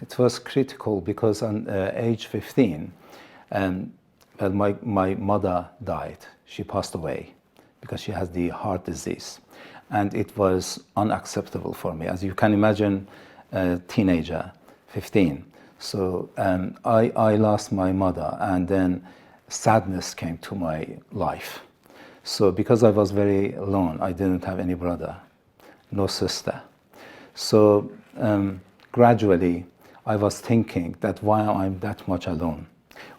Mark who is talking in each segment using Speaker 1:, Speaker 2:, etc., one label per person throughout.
Speaker 1: It was critical because on age 15, well, my mother died. She passed away because she has the heart disease. And it was unacceptable for me. As you can imagine, a teenager, 15. So I lost my mother, and then sadness came to my life. So because I was very alone, I didn't have any brother, no sister. So gradually, I was thinking that why I'm that much alone.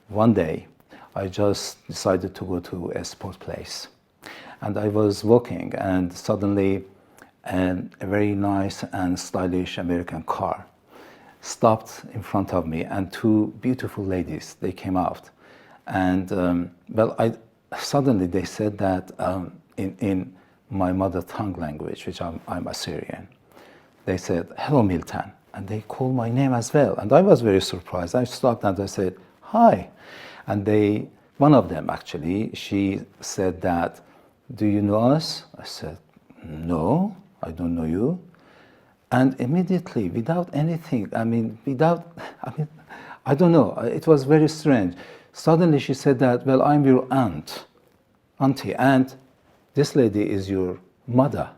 Speaker 1: One day, I just decided to go to a sport place. And I was walking, and suddenly a very nice and stylish American car stopped in front of me, and two beautiful ladies, they came out. And suddenly they said that in my mother tongue language, which I'm Assyrian, they said, "Hello, Miltan." And they called my name as well. And I was very surprised. I stopped and I said, "Hi." And one of them actually, she said that, "Do you know us?" I said, "No, I don't know you." And immediately, without anything, I don't know, it was very strange. Suddenly she said that, "Well, I'm your auntie, and this lady is your mother."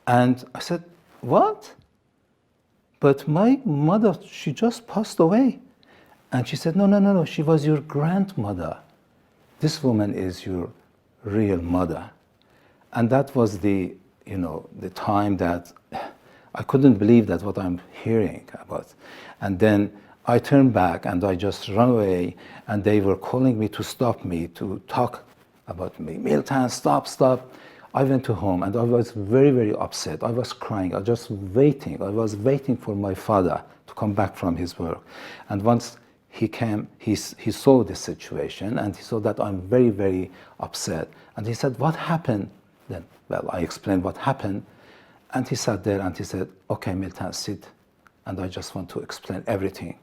Speaker 1: And I said, "What? But my mother, she just passed away." And she said, no, she was your grandmother. This woman is your real mother." And that was the time that I couldn't believe that what I'm hearing about. And then I turned back and I just ran away, and they were calling me to stop me, to talk about me. "Miltan, stop. I went to home and I was very, very upset. I was crying. I was waiting. I was waiting for my father to come back from his work. And once he came, he saw the situation, and he saw that I'm very, very upset. And he said, "What happened?" Then, well, I explained what happened. And he sat there and he said, "Okay, Miltan, sit. And I just want to explain everything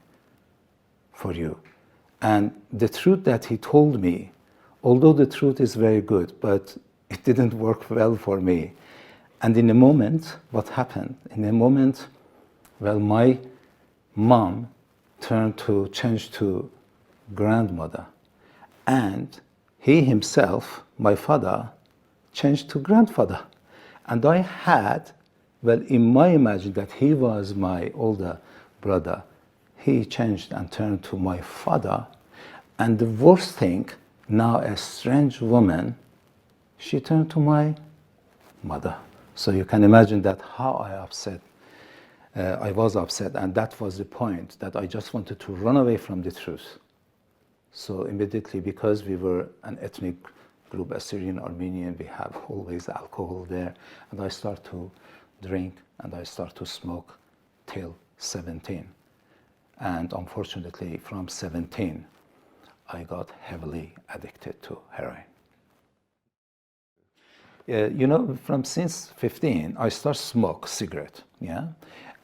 Speaker 1: for you." And the truth that he told me, although the truth is very good, but it didn't work well for me. And in a moment, what happened? In a moment, well, my mom changed to grandmother. And he himself, my father, changed to grandfather. And I had, well, in my imagination that he was my older brother, he changed and turned to my father. And the worst thing, now a strange woman, she turned to my mother. So you can imagine that how I was upset, and that was the point, that I just wanted to run away from the truth. So immediately, because we were an ethnic group, Assyrian, Armenian, we have always alcohol there, and I start to drink and I start to smoke till 17. And unfortunately, from 17, I got heavily addicted to heroin. From since 15, I start smoke cigarette, yeah?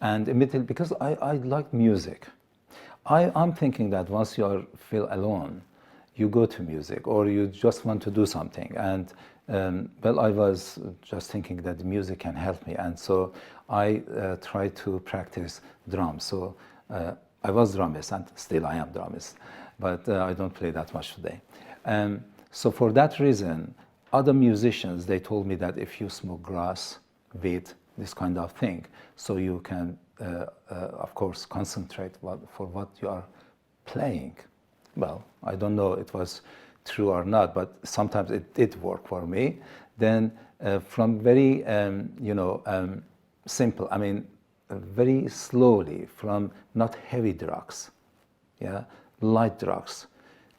Speaker 1: And immediately, because I like music, I'm thinking that once you feel alone, you go to music, or you just want to do something. And well, I was just thinking that the music can help me. And so I tried to practice drums. So I was drummist, and still I am drummist, but I don't play that much today. So for that reason, other musicians, they told me that if you smoke grass, weed, this kind of thing, so you can, of course, concentrate for what you are playing. Well, I don't know if it was true or not, but sometimes it did work for me. Then from very, simple, very slowly, from not heavy drugs, yeah, light drugs,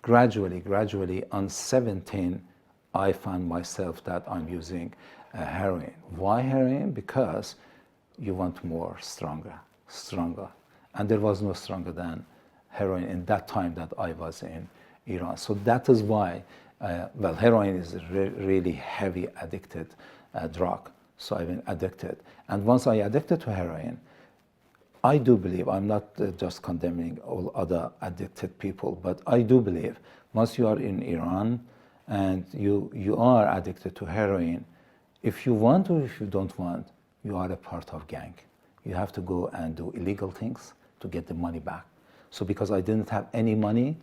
Speaker 1: gradually on 17, I found myself that I'm using heroin. Why heroin? Because you want more, stronger. And there was no stronger than heroin in that time that I was in Iran. So that is why, well, heroin is a really heavy addicted drug. So I've been addicted. And once I addicted to heroin, I do believe, I'm not just condemning all other addicted people, but I do believe once you are in Iran and you are addicted to heroin, if you want or if you don't want, you are a part of gang. You have to go and do illegal things. to get the money back. So because I didn't have any money,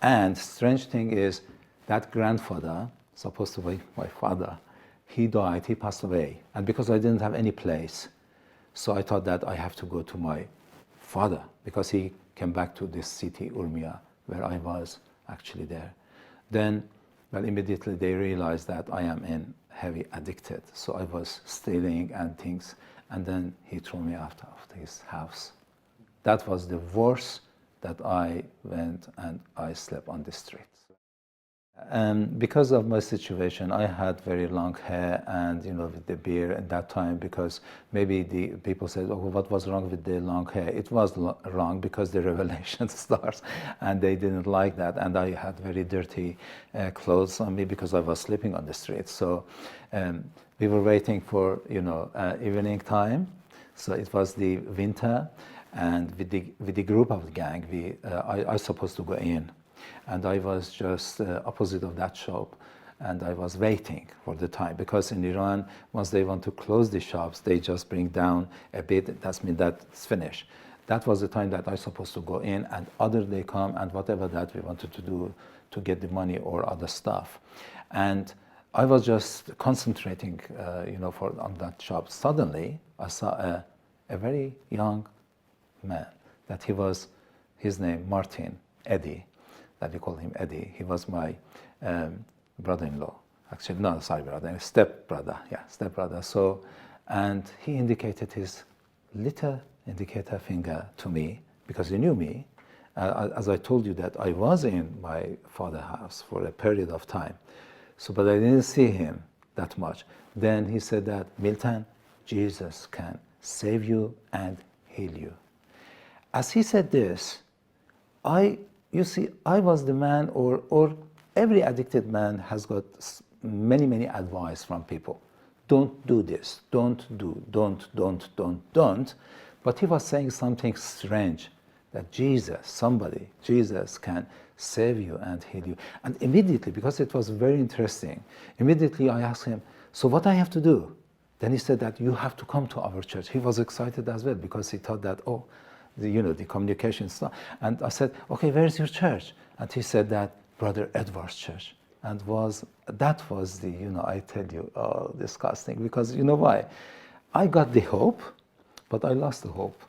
Speaker 1: and strange thing is that grandfather, supposed to be my father, he died, he passed away. And because I didn't have any place, so I thought that I have to go to my father, because he came back to this city, Urmia, where I was actually there. Then, well, immediately they realized that I am in heavy addicted. So I was stealing and things. And then he threw me out of his house. That was the worst that I went and I slept on the streets. Because of my situation, I had very long hair and, with the beard at that time, because maybe the people said, oh, what was wrong with the long hair? It was wrong because the revelation starts, and they didn't like that. And I had very dirty clothes on me because I was sleeping on the street. So we were waiting for, evening time. So it was the winter, and with the group of the gang, I was supposed to go in. And I was just opposite of that shop, and I was waiting for the time, because in Iran, once they want to close the shops, they just bring down a bit. That means that's finished. That was the time that I was supposed to go in, and other they come and whatever that we wanted to do to get the money or other stuff. And I was just concentrating, on that shop. Suddenly, I saw a very young man. His name Martin, Eddie. That we call him Eddie. He was my brother-in-law. Actually, no, sorry, brother, step-brother. Yeah, step-brother. So, and he indicated his little indicator finger to me, because he knew me. As I told you that I was in my father's house for a period of time. So, but I didn't see him that much. Then he said that, Miltan, Jesus can save you and heal you. As he said this, you see, I was the man, or every addicted man has got many advice from people. Don't do this, don't. But he was saying something strange, that Jesus can save you and heal you. And immediately, because it was very interesting, immediately I asked him, so what I have to do? Then he said that you have to come to our church. He was excited as well, because he thought that, the communication stuff. And I said, okay, where's your church? And he said that Brother Edward's church. And that was the, I tell you, disgusting. Because you know why? I got the hope, but I lost the hope,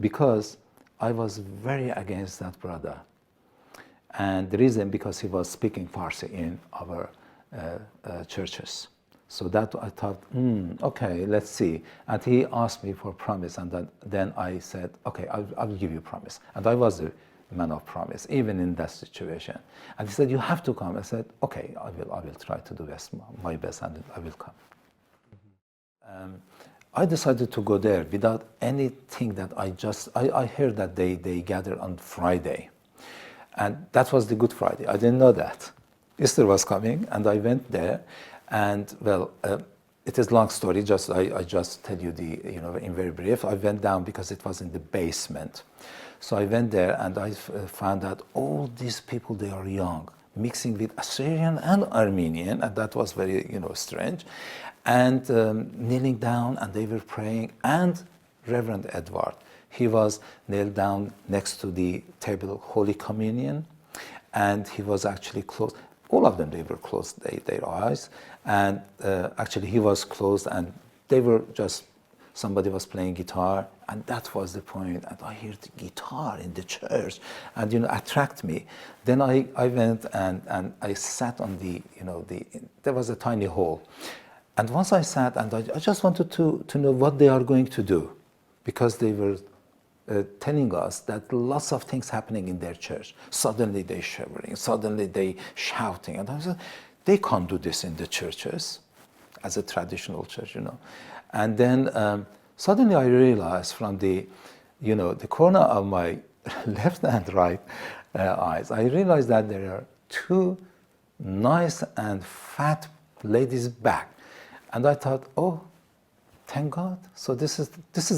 Speaker 1: because I was very against that brother. And the reason, because he was speaking Farsi in our churches. So that I thought, okay, let's see. And he asked me for promise, and then I said, okay, I will give you promise. And I was a man of promise, even in that situation. And he said, you have to come. I said, okay, I will try to do my best, and I will come. I decided to go there without anything. That I heard that they gather on Friday. And that was the Good Friday. I didn't know that. Easter was coming, and I went there. And well, it is a long story. I just tell you in very brief. I went down because it was in the basement. So I went there, and I found that all these people, they are young, mixing with Assyrian and Armenian, and that was very strange. And kneeling down, and they were praying. And Reverend Edward, he was knelt down next to the table, Holy Communion, and he was actually close. All of them, they were closed, their eyes, and actually he was closed, and they were just, somebody was playing guitar, and that was the point. And I hear the guitar in the church, and attract me. Then I went and I sat on there was a tiny hall, and once I sat, and I just wanted to know what they are going to do, because they were telling us that lots of things happening in their church. Suddenly they shivering, suddenly they shouting. And I said, they can't do this in the churches, as a traditional church, And then suddenly I realized from the corner of my left and right eyes, I realized that there are two nice and fat ladies back. And I thought, oh, thank God. So this is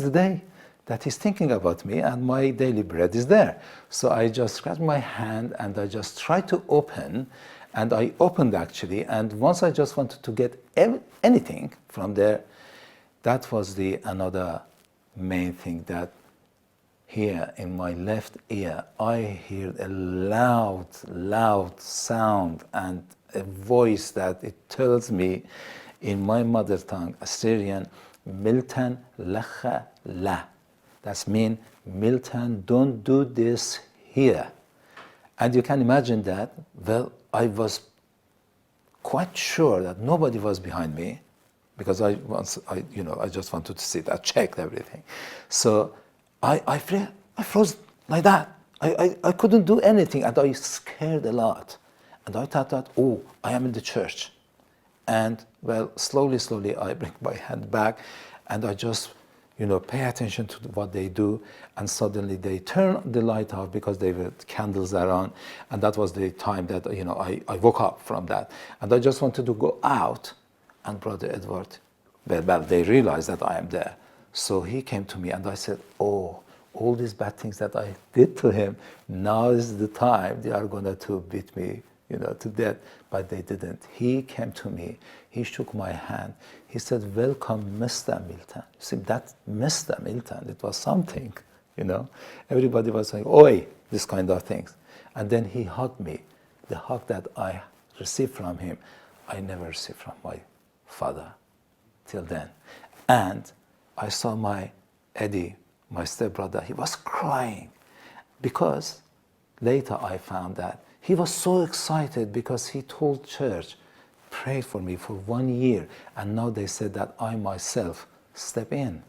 Speaker 1: the day that he's thinking about me, and my daily bread is there. So I just scratched my hand, and I just tried to open, and I opened actually, and once I just wanted to get anything from there, that was another main thing, that here in my left ear, I heard a loud, loud sound and a voice that it tells me in my mother tongue, Assyrian, Miltan lakha la. That's mean, Miltan, don't do this here. And you can imagine that, well, I was quite sure that nobody was behind me, because I just wanted to sit. I checked everything. So I froze like that. I couldn't do anything, and I scared a lot. And I thought that, oh, I am in the church. And well, slowly, I bring my hand back, and I just, pay attention to what they do. And suddenly they turn the light off because they were candles are on. And that was the time that, I woke up from that. And I just wanted to go out. And Brother Edward, well, they realized that I am there. So he came to me and I said, oh, all these bad things that I did to him, now is the time they are going to beat me, to death. But they didn't. He came to me, he shook my hand. He said, welcome, Mr. Miltan. You see, that Mr. Miltan, it was something, Everybody was saying, oi, this kind of things. And then he hugged me. The hug that I received from him, I never received from my father till then. And I saw my Eddie, my stepbrother, he was crying because later I found that he was so excited because he told church, prayed for me for 1 year, and now they said that I myself step in.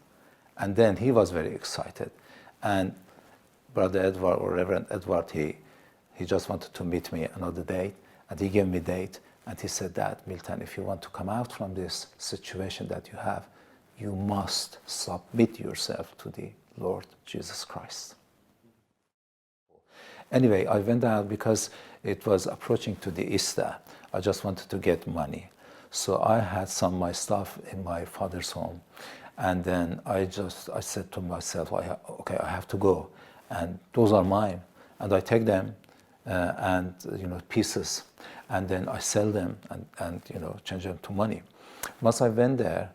Speaker 1: And then he was very excited. And Brother Edward, or Reverend Edward, he just wanted to meet me another date, and he gave me a date. And he said that, Miltan, if you want to come out from this situation that you have, you must submit yourself to the Lord Jesus Christ. Anyway, I went out because it was approaching to the Easter. I just wanted to get money. So I had some of my stuff in my father's home. And then I said to myself, okay, I have to go. And those are mine. And I take them and pieces. And then I sell them and change them to money. Once I went there,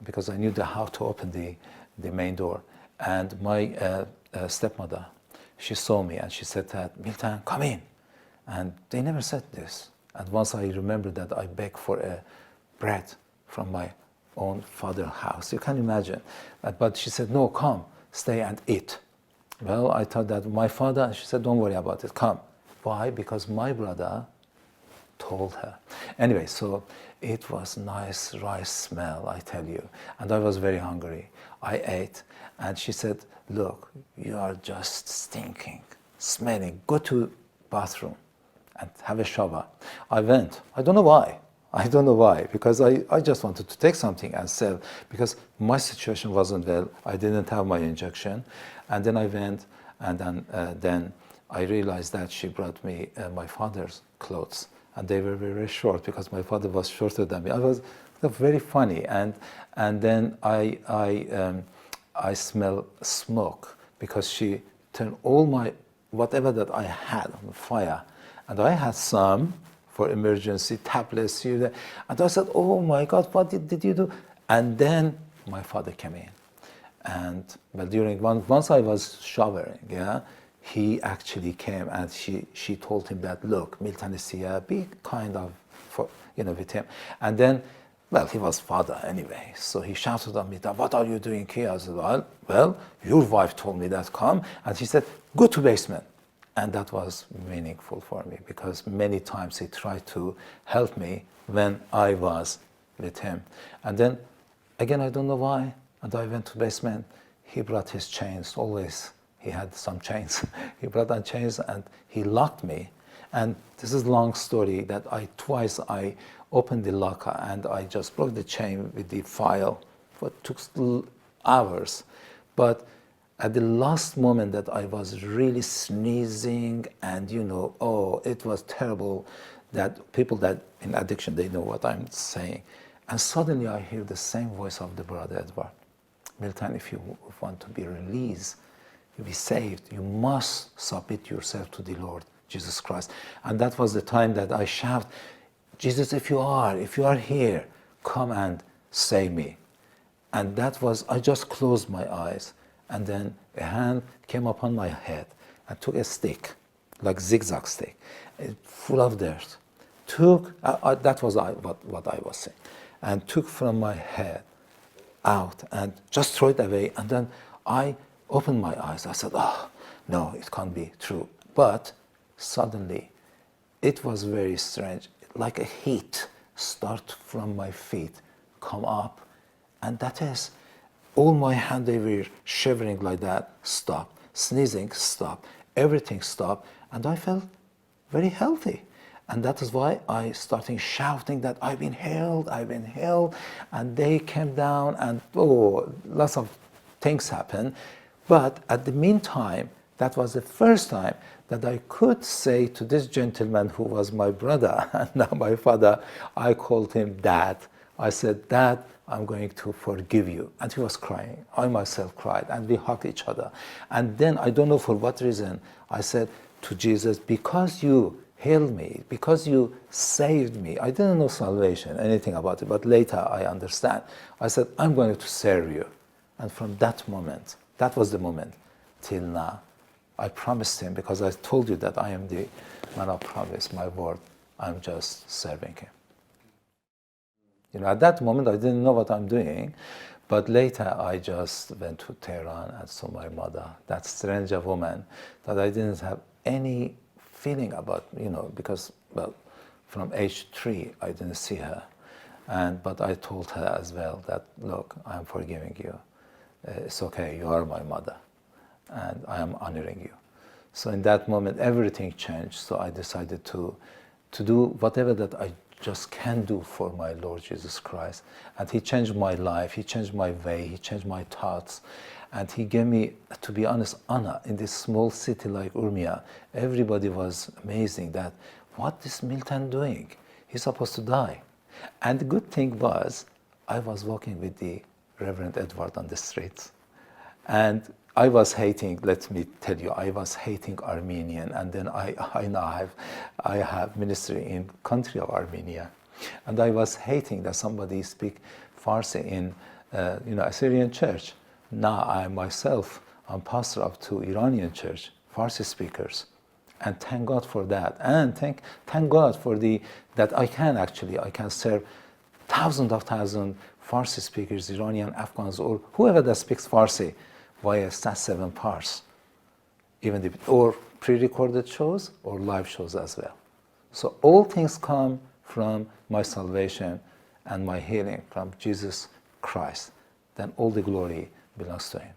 Speaker 1: because I knew how to open the main door, and my stepmother, she saw me and she said that, Miltan, come in. And they never said this. And once I remembered that I begged for a bread from my own father's house. You can imagine. But she said, no, come, stay and eat. Well, I thought that my father, and she said, don't worry about it, come. Why? Because my brother told her. Anyway, so it was nice rice smell, I tell you. And I was very hungry. I ate, and she said, look, you are just stinking, smelling. Go to bathroom and have a shower. I went. I don't know why, because I just wanted to take something and sell, because my situation wasn't well. I didn't have my injection. And then I went, and then I realized that she brought me my father's clothes. And they were very short because my father was shorter than me. It was very funny. And then I smell smoke because she turned all my, whatever that I had on fire. And I had some for emergency tablets here. And I said, oh my God, what did you do? And then my father came in. And well, once I was showering, he actually came and she told him that, look, Miltan is here, be kind of, with him. And then, well, he was father anyway, so he shouted at me, what are you doing here? I said, well, your wife told me that, come. And he said, go to basement. And that was meaningful for me, because many times he tried to help me when I was with him. And then, again, I don't know why, and I went to basement. He brought his chains, always. He had some chains. He brought on chains and he locked me. And this is a long story that twice I opened the locker and I just broke the chain with the file. It took hours. But at the last moment that I was really sneezing and it was terrible, that people that in addiction, they know what I'm saying. And suddenly I hear the same voice of the Brother Edward. Miltan, if you want to be released, you be saved, you must submit yourself to the Lord Jesus Christ. And that was the time that I shouted, Jesus, if you are here, come and save me. And that was, I just closed my eyes and then a hand came upon my head and took a stick, like zigzag stick, full of dirt. That was what I was saying, and took from my head out and just throw it away. And then I opened my eyes. I said, oh, no, it can't be true. But suddenly, it was very strange, like a heat start from my feet, come up, and that is, all my hand, they were shivering like that, stopped, sneezing, stopped, everything stopped, and I felt very healthy. And that is why I started shouting that I've been healed, and they came down, and lots of things happened. But at the meantime, that was the first time that I could say to this gentleman who was my brother and now my father, I called him Dad. I said, Dad, I'm going to forgive you. And he was crying. I myself cried, and we hugged each other. And then, I don't know for what reason, I said to Jesus, because you healed me, because you saved me. I didn't know salvation, anything about it, but later I understand. I said, I'm going to serve you. And from that moment, that was the moment, till now, I promised him, because I told you that I am the man of promise, my word, I'm just serving him. You know, at that moment, I didn't know what I'm doing, but later I just went to Tehran and saw my mother, that strange woman that I didn't have any feeling about, you know, because, well, from age 3, I didn't see her. But I told her as well that, look, I'm forgiving you. It's okay, you are my mother, and I am honoring you. So in that moment, everything changed. So I decided to do whatever that I just can do for my Lord Jesus Christ. And he changed my life, he changed my way, he changed my thoughts. And he gave me, to be honest, honor in this small city like Urmia. Everybody was amazing that, what is Miltan doing? He's supposed to die. And the good thing was, I was walking with the Reverend Edward on the streets. And I was hating, let me tell you, I was hating Armenian, and then I now have ministry in country of Armenia, and I was hating that somebody speak Farsi in Assyrian church. Now I myself, I'm pastor of 2 Iranian church, Farsi speakers, and thank God for that, and thank God for that I can serve thousands Farsi speakers, Iranian, Afghans, or whoever that speaks Farsi, via SAT-7 PARS, or pre-recorded shows or live shows as well. So all things come from my salvation and my healing from Jesus Christ. Then all the glory belongs to him.